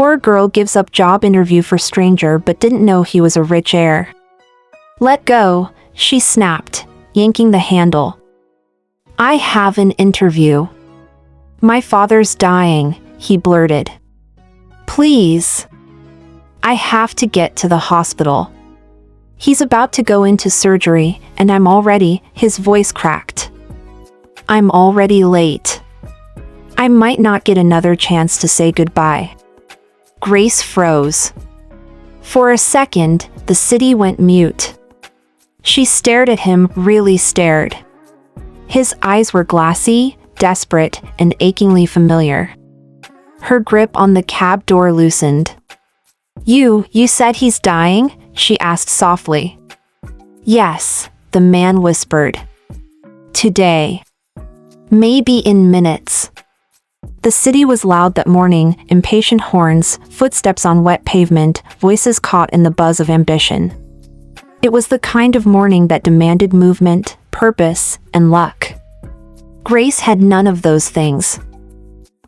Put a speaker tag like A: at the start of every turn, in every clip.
A: Poor girl gives up job interview for stranger but didn't know he was a rich heir. Let go, she snapped, yanking the handle. I have an interview. My father's dying, he blurted. Please. I have to get to the hospital. He's about to go into surgery, and I'm already, his voice cracked. I'm already late. I might not get another chance to say goodbye. Grace froze. For a second, the city went mute. She stared at him, really stared. His eyes were glassy, desperate, and achingly familiar. Her grip on the cab door loosened. You said he's dying? She asked softly. Yes, the man whispered. Today. Maybe in minutes. The city was loud that morning, impatient horns, footsteps on wet pavement, voices caught in the buzz of ambition. It was the kind of morning that demanded movement, purpose, and luck. Grace had none of those things.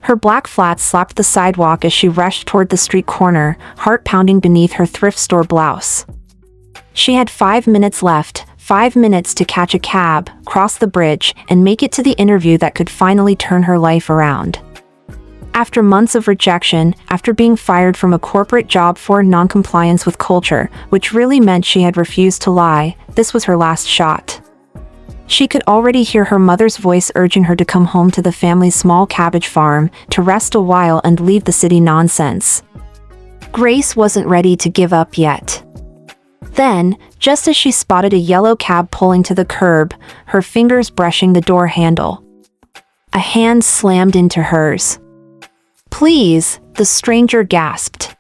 A: Her black flats slapped the sidewalk as she rushed toward the street corner, heart pounding beneath her thrift store blouse. She had 5 minutes left, 5 minutes to catch a cab, cross the bridge, and make it to the interview that could finally turn her life around. After months of rejection, after being fired from a corporate job for non-compliance with culture, which really meant she had refused to lie, this was her last shot. She could already hear her mother's voice urging her to come home to the family's small cabbage farm, to rest a while and leave the city nonsense. Grace wasn't ready to give up yet. Then, just as she spotted a yellow cab pulling to the curb, her fingers brushing the door handle, a hand slammed into hers. Please, the stranger gasped.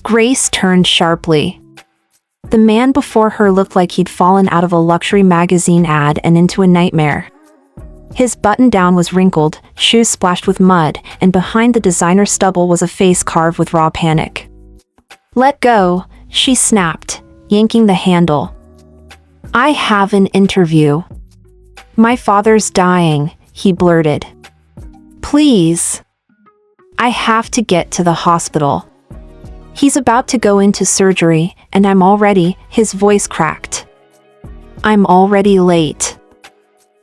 A: Grace turned sharply. The man before her looked like he'd fallen out of a luxury magazine ad and into a nightmare. His button-down was wrinkled, shoes splashed with mud, and behind the designer stubble was a face carved with raw panic. Let go, she snapped, yanking the handle. I have an interview. My father's dying, he blurted. Please. I have to get to the hospital. He's about to go into surgery, and I'm already, his voice cracked. I'm already late.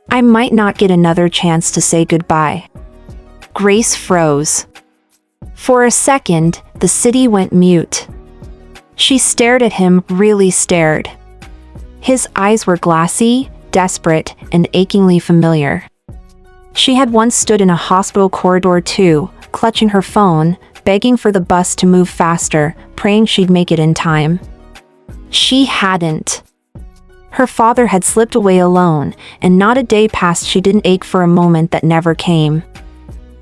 A: I might not get another chance to say goodbye. Grace froze. For a second, the city went mute. She stared at him, really stared. His eyes were glassy, desperate, and achingly familiar. She had once stood in a hospital corridor too, clutching her phone, begging for the bus to move faster, praying she'd make it in time. She hadn't. Her father had slipped away alone, and not a day passed she didn't ache for a moment that never came.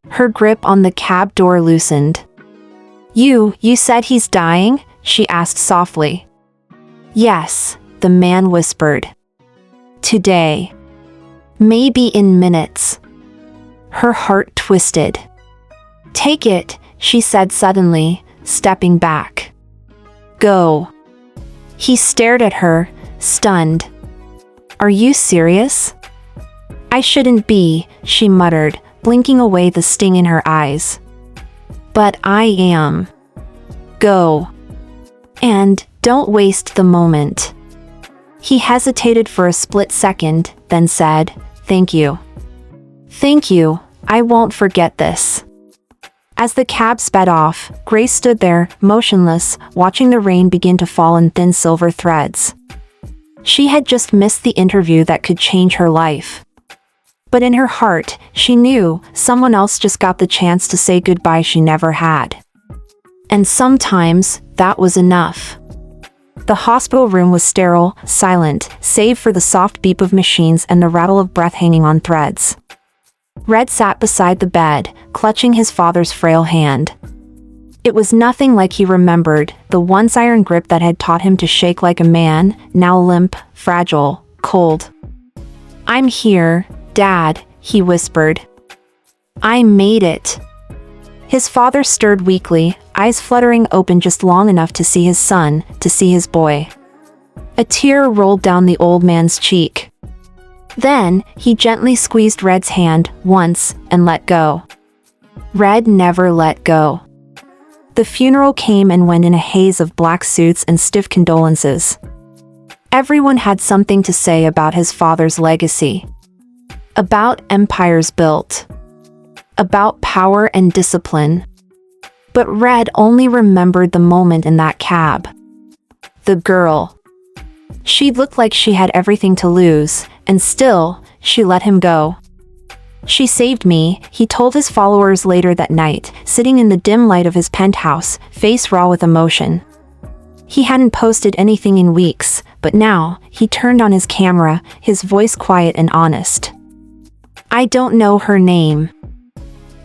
A: Her grip on the cab door loosened. You said he's dying? She asked softly. Yes, the man whispered. Today. Maybe in minutes. Her heart twisted. Take it, she said suddenly, stepping back. Go. He stared at her, stunned. Are you serious? I shouldn't be, she muttered, blinking away the sting in her eyes. But I am. Go. And don't waste the moment. He hesitated for a split second, then said, Thank you. Thank you, I won't forget this. As the cab sped off, Grace stood there, motionless, watching the rain begin to fall in thin silver threads. She had just missed the interview that could change her life. But in her heart, she knew someone else just got the chance to say goodbye she never had. And sometimes, that was enough. The hospital room was sterile, silent, save for the soft beep of machines and the rattle of breath hanging on threads. Red sat beside the bed, clutching his father's frail hand. It was nothing like he remembered, the once iron grip that had taught him to shake like a man, now limp, fragile, cold. I'm here, Dad, he whispered. I made it. His father stirred weakly, eyes fluttering open just long enough to see his son, to see his boy. A tear rolled down the old man's cheek. Then, he gently squeezed Red's hand, once, and let go. Red never let go. The funeral came and went in a haze of black suits and stiff condolences. Everyone had something to say about his father's legacy. About empires built. About power and discipline. But Red only remembered the moment in that cab. The girl. She looked like she had everything to lose, and still, she let him go. "She saved me," he told his followers later that night, sitting in the dim light of his penthouse, face raw with emotion. He hadn't posted anything in weeks, but now, he turned on his camera, his voice quiet and honest. "I don't know her name.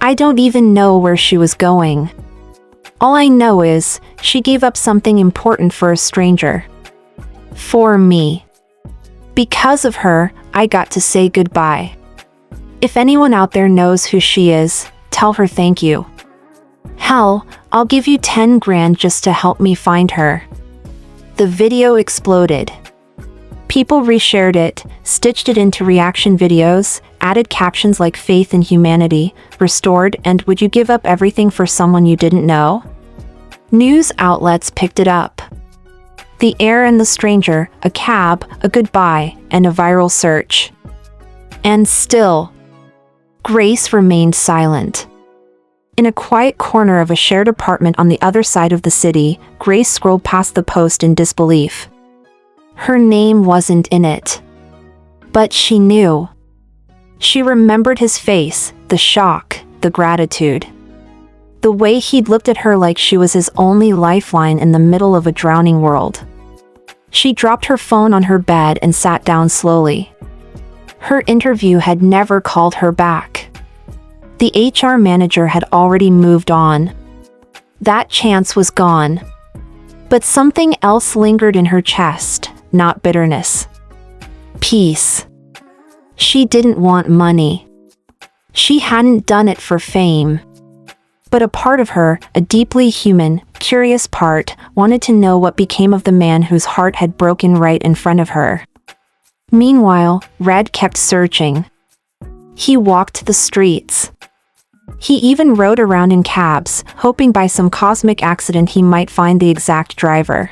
A: I don't even know where she was going. All I know is, she gave up something important for a stranger. For me. Because of her, I got to say goodbye. If anyone out there knows who she is, tell her thank you. Hell, I'll give you 10 grand just to help me find her." The video exploded. People reshared it, stitched it into reaction videos, added captions like "faith in humanity," "restored," and "would you give up everything for someone you didn't know?" News outlets picked it up. The Heir and the Stranger, a cab, a goodbye, and a viral search. And still, Grace remained silent. In a quiet corner of a shared apartment on the other side of the city, Grace scrolled past the post in disbelief. Her name wasn't in it. But she knew. She remembered his face, the shock, the gratitude. The way he'd looked at her like she was his only lifeline in the middle of a drowning world. She dropped her phone on her bed and sat down slowly. Her interview had never called her back. The HR manager had already moved on. That chance was gone. But something else lingered in her chest, not bitterness. Peace. She didn't want money. She hadn't done it for fame. But a part of her, a deeply human, curious part, wanted to know what became of the man whose heart had broken right in front of her. Meanwhile, Red kept searching. He walked the streets. He even rode around in cabs, hoping by some cosmic accident he might find the exact driver.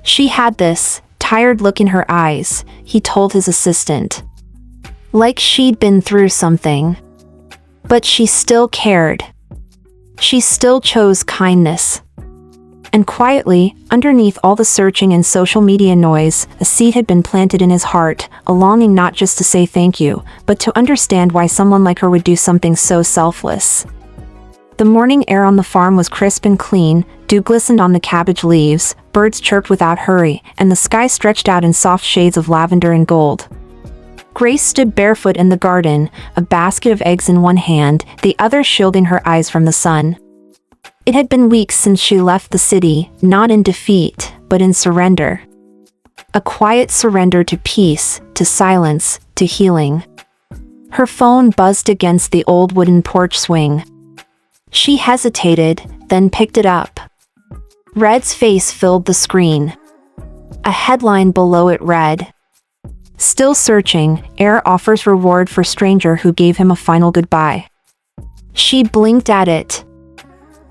A: She had this tired look in her eyes, he told his assistant. Like she'd been through something. But she still cared. She still chose kindness. And quietly, underneath all the searching and social media noise, a seed had been planted in his heart, a longing not just to say thank you, but to understand why someone like her would do something so selfless. The morning air on the farm was crisp and clean, dew glistened on the cabbage leaves, birds chirped without hurry, and the sky stretched out in soft shades of lavender and gold. Grace stood barefoot in the garden, a basket of eggs in one hand, the other shielding her eyes from the sun. It had been weeks since she left the city, not in defeat, but in surrender. A quiet surrender to peace, to silence, to healing. Her phone buzzed against the old wooden porch swing. She hesitated, then picked it up. Red's face filled the screen. A headline below it read, "Still searching, Heir offers reward for stranger who gave him a final goodbye." She blinked at it.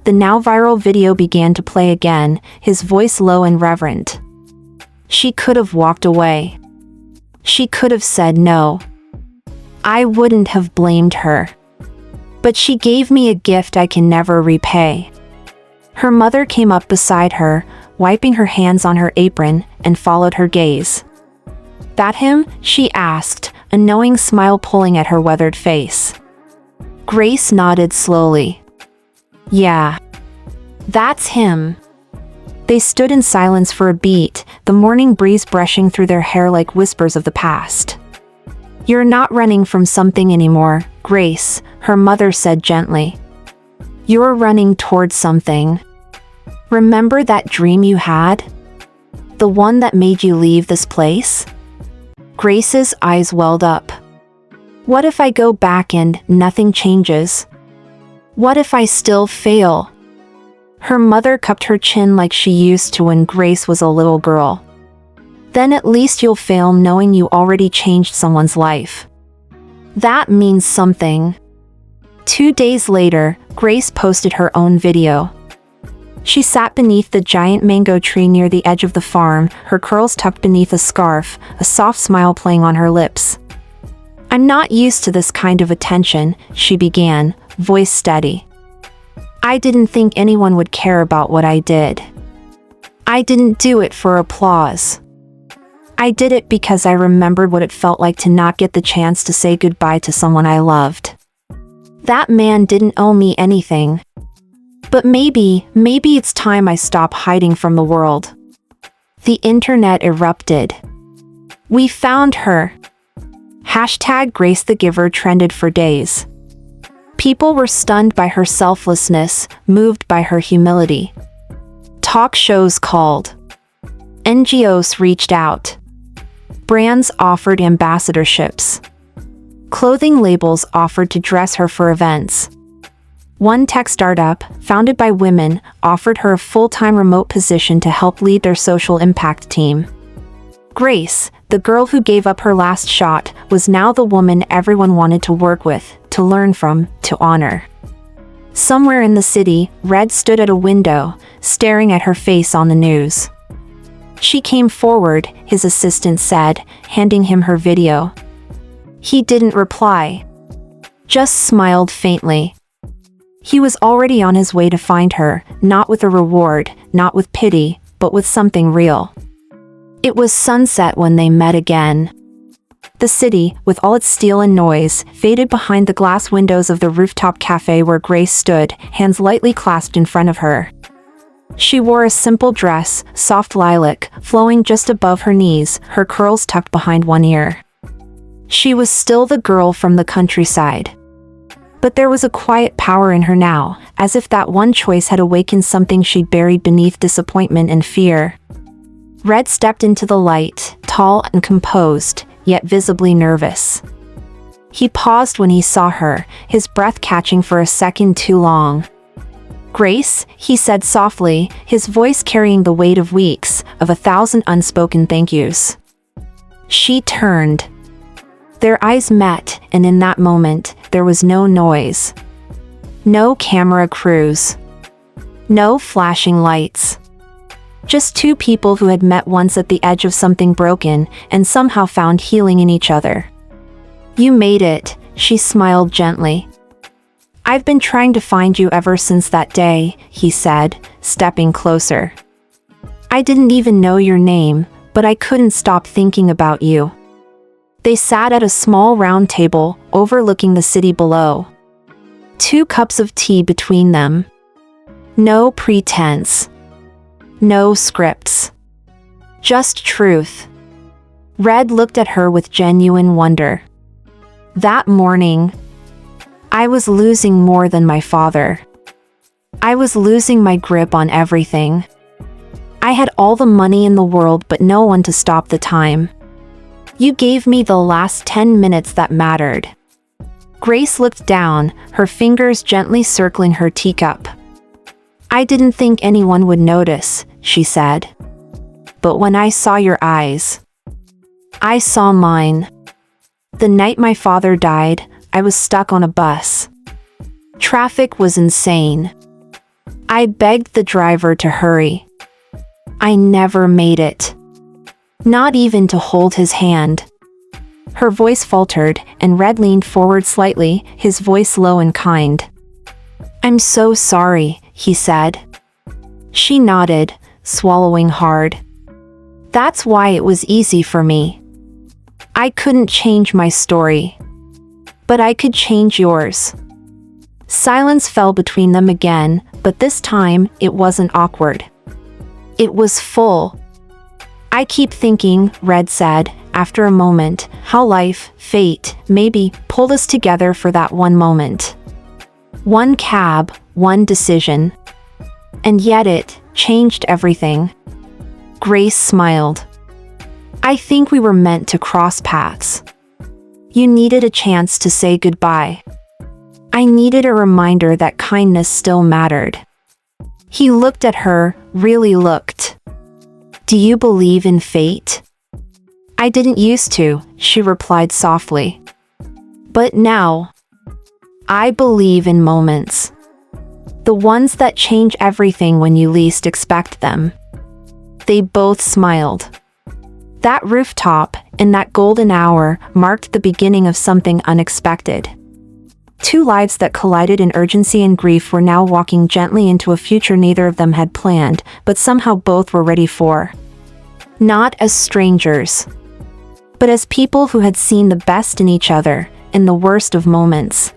A: The now viral video began to play again, his voice low and reverent. She could have walked away. She could have said no. I wouldn't have blamed her. But she gave me a gift I can never repay. Her mother came up beside her, wiping her hands on her apron, and followed her gaze. That him? She asked, a knowing smile pulling at her weathered face. Grace nodded slowly. Yeah. That's him. They stood in silence for a beat, the morning breeze brushing through their hair like whispers of the past. You're not running from something anymore, Grace, her mother said gently. You're running towards something. Remember that dream you had? The one that made you leave this place? Grace's eyes welled up. What if I go back and nothing changes? What if I still fail? Her mother cupped her chin like she used to when Grace was a little girl. Then at least you'll fail knowing you already changed someone's life. That means something. 2 days later, Grace posted her own video. She sat beneath the giant mango tree near the edge of the farm, her curls tucked beneath a scarf, a soft smile playing on her lips. "I'm not used to this kind of attention," she began, voice steady. "I didn't think anyone would care about what I did. I didn't do it for applause. I did it because I remembered what it felt like to not get the chance to say goodbye to someone I loved. That man didn't owe me anything. But maybe it's time I stop hiding from the world." The internet erupted. "We found her." Hashtag Grace the Giver trended for days. People were stunned by her selflessness, moved by her humility. Talk shows called. NGOs reached out. Brands offered ambassadorships. Clothing labels offered to dress her for events. One tech startup, founded by women, offered her a full-time remote position to help lead their social impact team. Grace, the girl who gave up her last shot, was now the woman everyone wanted to work with, to learn from, to honor. Somewhere in the city, Red stood at a window, staring at her face on the news. She came forward, his assistant said, handing him her video. He didn't reply. Just smiled faintly. He was already on his way to find her, not with a reward, not with pity, but with something real. It was sunset when they met again. The city, with all its steel and noise, faded behind the glass windows of the rooftop cafe where Grace stood, hands lightly clasped in front of her. She wore a simple dress, soft lilac, flowing just above her knees, her curls tucked behind one ear. She was still the girl from the countryside. But there was a quiet power in her now, as if that one choice had awakened something she'd buried beneath disappointment and fear. Red stepped into the light, tall and composed, yet visibly nervous. He paused when he saw her, his breath catching for a second too long. "Grace," he said softly, his voice carrying the weight of weeks, of 1,000 unspoken thank yous. She turned. Their eyes met, and in that moment, there was no noise. No camera crews. No flashing lights. Just two people who had met once at the edge of something broken, and somehow found healing in each other. "You made it," she smiled gently. "I've been trying to find you ever since that day," he said, stepping closer. "I didn't even know your name, but I couldn't stop thinking about you." They sat at a small round table, overlooking the city below. 2 cups of tea between them. No pretense. No scripts. Just truth. Red looked at her with genuine wonder. "That morning, I was losing more than my father. I was losing my grip on everything. I had all the money in the world but no one to stop the time. You gave me the last 10 minutes that mattered." Grace looked down, her fingers gently circling her teacup. "I didn't think anyone would notice," she said. "But when I saw your eyes, I saw mine. The night my father died, I was stuck on a bus. Traffic was insane. I begged the driver to hurry. I never made it. Not even to hold his hand." Her voice faltered, and Red leaned forward slightly, his voice low and kind. "I'm so sorry," he said. She nodded, swallowing hard. "That's why it was easy for me. I couldn't change my story. But I could change yours." Silence fell between them again, but this time, it wasn't awkward. It was full. "I keep thinking," Red said, after a moment, "how life, fate, maybe, pulled us together for that one moment. One cab, one decision. And yet it changed everything." Grace smiled. "I think we were meant to cross paths. You needed a chance to say goodbye. I needed a reminder that kindness still mattered." He looked at her, really looked. "Do you believe in fate?" "I didn't used to," she replied softly. "But now, I believe in moments. The ones that change everything when you least expect them. They both smiled. That rooftop, in that golden hour, marked the beginning of something unexpected. Two lives that collided in urgency and grief were now walking gently into a future neither of them had planned, but somehow both were ready for. Not as strangers, but as people who had seen the best in each other, in the worst of moments.